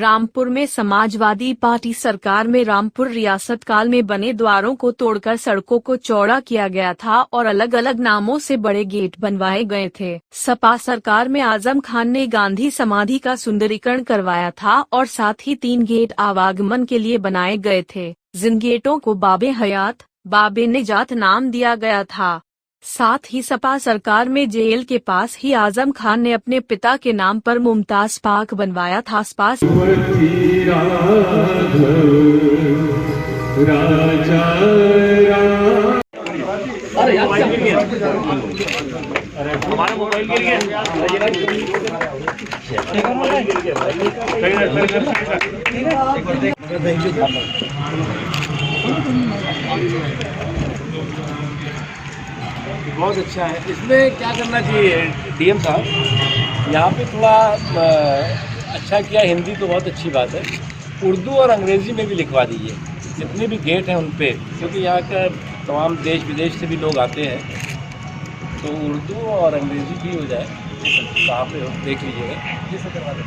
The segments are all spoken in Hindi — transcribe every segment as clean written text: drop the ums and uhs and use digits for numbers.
रामपुर में समाजवादी पार्टी सरकार में रामपुर रियासत काल में बने द्वारों को तोड़कर सड़कों को चौड़ा किया गया था और अलग अलग नामों से बड़े गेट बनवाए गए थे। सपा सरकार में आजम खान ने गांधी समाधि का सुंदरीकरण करवाया था और साथ ही 3 गेट आवागमन के लिए बनाए गए थे, जिन गेटों को बाबे हयात, बाबे निजात नाम दिया गया था। साथ ही सपा सरकार में जेल के पास ही आजम खान ने अपने पिता के नाम पर मुमताज पार्क बनवाया था। हमारा मोबाइल गिर गया। बहुत अच्छा है। इसमें क्या करना चाहिए डीएम साहब, यहाँ पे थोड़ा अच्छा किया। हिंदी तो बहुत अच्छी बात है, उर्दू और अंग्रेज़ी में भी लिखवा दीजिए जितने भी गेट हैं उन पे, क्योंकि यहाँ का तमाम देश विदेश से भी लोग आते हैं, तो उर्दू और अंग्रेज़ी भी हो जाए। कहाँ पे हो देख लीजिएगा, जैसे करवा दें।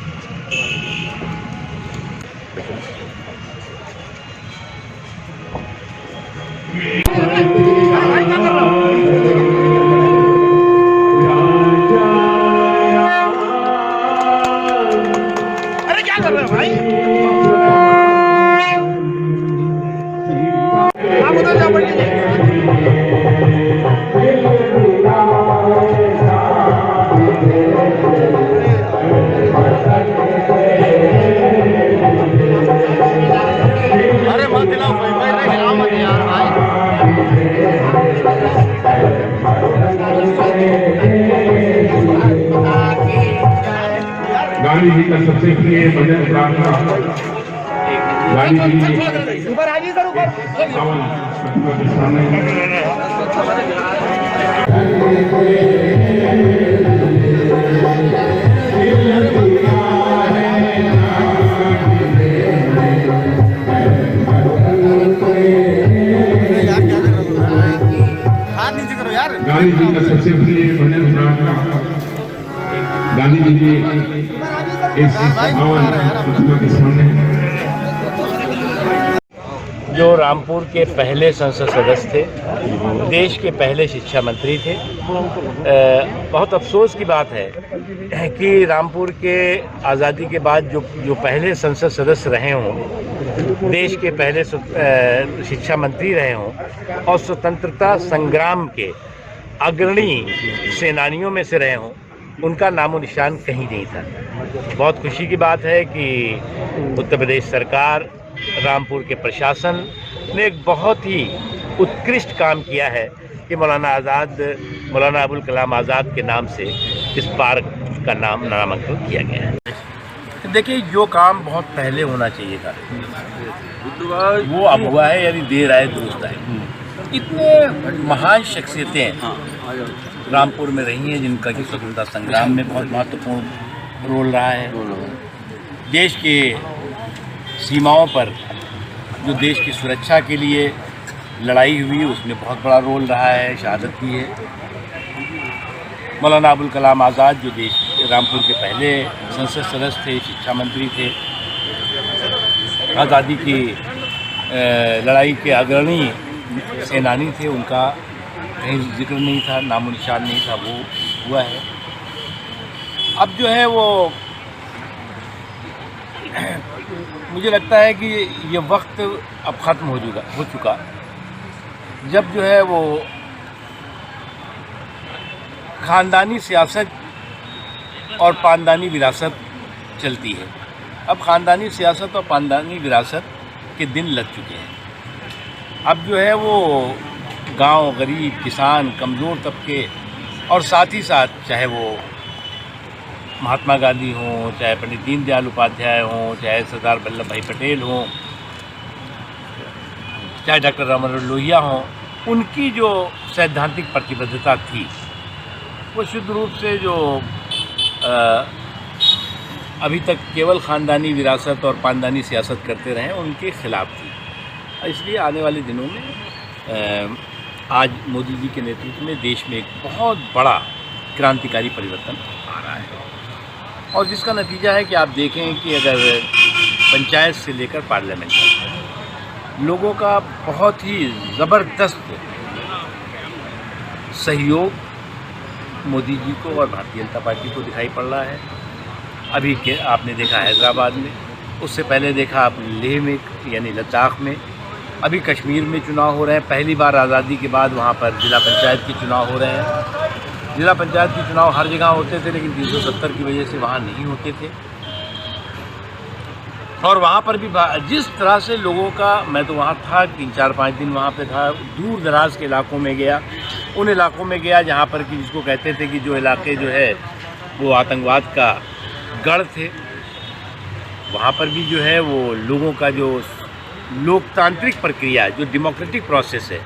अरे क्या कर रहे हो भाई? आप उधर जाओ, बैठिए। अरे मत हिलाओ भाई, हिलाओ मत यार भाई। गांधी जी का सबसे प्रिय भजन प्रार्थना गांधी जी ऊपर आ सर, ऊपर के सामने गांधी जी का सबसे प्रिय भजन प्रार्थना गांधी जी इस प्रतिमा के सामने। जो रामपुर के पहले संसद सदस्य थे, देश के पहले शिक्षा मंत्री थे। बहुत अफसोस की बात है कि रामपुर के आज़ादी के बाद जो पहले संसद सदस्य रहे हों, देश के पहले शिक्षा मंत्री रहे हों और स्वतंत्रता संग्राम के अग्रणी सेनानियों में से रहे हों, उनका नामो निशान कहीं नहीं था। बहुत खुशी की बात है कि उत्तर प्रदेश सरकार, रामपुर के प्रशासन ने एक बहुत ही उत्कृष्ट काम किया है कि मौलाना अबुल कलाम आज़ाद के नाम से इस पार्क का नामांकन किया गया है। देखिए, जो काम बहुत पहले होना चाहिए था वो अब हुआ है, यानी देर आए दुरुस्त आए। इतने महान शख्सियतें रामपुर में रही हैं जिनका कि स्वतंत्रता संग्राम में बहुत महत्वपूर्ण रोल रहा है। देश के सीमाओं पर जो देश की सुरक्षा के लिए लड़ाई हुई, उसमें बहुत बड़ा रोल रहा है, शहादत की है। मौलाना अबुल कलाम आज़ाद जो रामपुर के पहले संसद सदस्य थे, शिक्षा मंत्री थे, आज़ादी की लड़ाई के अग्रणी सेनानी थे, उनका कहीं जिक्र नहीं था, नामो निशान नहीं था, वो हुआ है। अब जो है वो मुझे लगता है कि ये वक्त अब ख़त्म हो चुका जब जो है वो ख़ानदानी सियासत और पानदानी विरासत चलती है। अब ख़ानदानी सियासत और पानदानी विरासत के दिन लग चुके हैं। अब जो है वो गांव, गरीब, किसान, कमज़ोर तबके और साथ ही साथ चाहे वो महात्मा गांधी हों, चाहे पंडित दीनदयाल उपाध्याय हों, चाहे सरदार वल्लभ भाई पटेल हों, चाहे डॉक्टर राममनोहर लोहिया हों, उनकी जो सैद्धांतिक प्रतिबद्धता थी वो शुद्ध रूप से जो अभी तक केवल ख़ानदानी विरासत और पानदानी सियासत करते रहे, उनके ख़िलाफ़ थी। इसलिए आने वाले दिनों में आज मोदी जी के नेतृत्व में देश में एक बहुत बड़ा क्रांतिकारी परिवर्तन आ रहा है, और जिसका नतीजा है कि आप देखें कि अगर पंचायत से लेकर पार्लियामेंट तक लोगों का बहुत ही ज़बरदस्त सहयोग मोदी जी को और भारतीय जनता पार्टी को दिखाई पड़ रहा है। अभी के आपने देखा हैदराबाद में, उससे पहले देखा आप लेह में यानी लद्दाख में, अभी कश्मीर में चुनाव हो रहे हैं। पहली बार आज़ादी के बाद वहाँ पर जिला पंचायत के चुनाव हो रहे हैं। जिला पंचायत के चुनाव हर जगह होते थे, लेकिन 370 की वजह से वहाँ नहीं होते थे। और वहाँ पर भी जिस तरह से लोगों का, मैं तो वहाँ था 3-4-5 दिन वहाँ पे था, दूर दराज के इलाकों में गया, उन इलाकों में गया जहाँ पर कि जिसको कहते थे कि जो इलाके जो है वो आतंकवाद का गढ़ थे, वहाँ पर भी जो है वो लोगों का जो लोकतांत्रिक प्रक्रिया, जो डेमोक्रेटिक प्रोसेस है,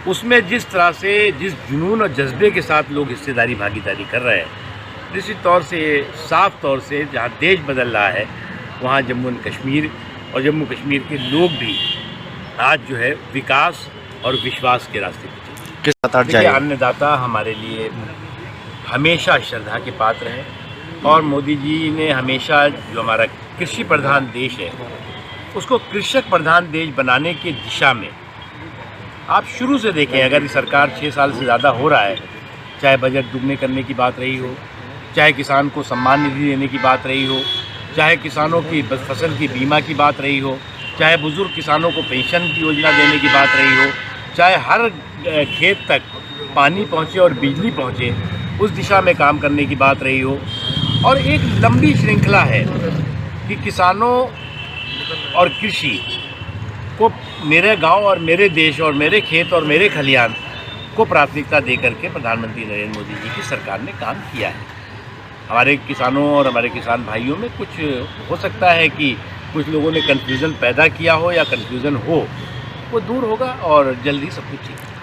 उसमें जिस तरह से, जिस जुनून और जज्बे के साथ लोग हिस्सेदारी भागीदारी कर रहे हैं, निश्चित तौर से, साफ तौर से जहाँ देश बदल रहा है वहाँ जम्मू एंड कश्मीर और जम्मू कश्मीर के लोग भी आज जो है विकास और विश्वास के रास्ते पे चल। देखिए, अन्नदाता हमारे लिए हमेशा श्रद्धा के पात्र हैं और मोदी जी ने हमेशा जो हमारा कृषि प्रधान देश है उसको कृषक प्रधान देश बनाने की दिशा में, आप शुरू से देखें, अगर ये सरकार 6 साल से ज़्यादा हो रहा है, चाहे बजट दुगने करने की बात रही हो, चाहे किसान को सम्मान निधि देने की बात रही हो, चाहे किसानों की फसल की बीमा की बात रही हो, चाहे बुज़ुर्ग किसानों को पेंशन की योजना देने की बात रही हो, चाहे हर खेत तक पानी पहुँचे और बिजली पहुँचे, उस दिशा में काम करने की बात रही हो। और एक लंबी श्रृंखला है कि किसानों और कृषि को, मेरे गांव और मेरे देश और मेरे खेत और मेरे खलिहान को प्राथमिकता देकर के प्रधानमंत्री नरेंद्र मोदी जी की सरकार ने काम किया है। हमारे किसानों और हमारे किसान भाइयों में कुछ हो सकता है कि कुछ लोगों ने कन्फ्यूज़न पैदा किया हो या कन्फ्यूज़न हो, वो दूर होगा और जल्दी सब कुछ ठीक है।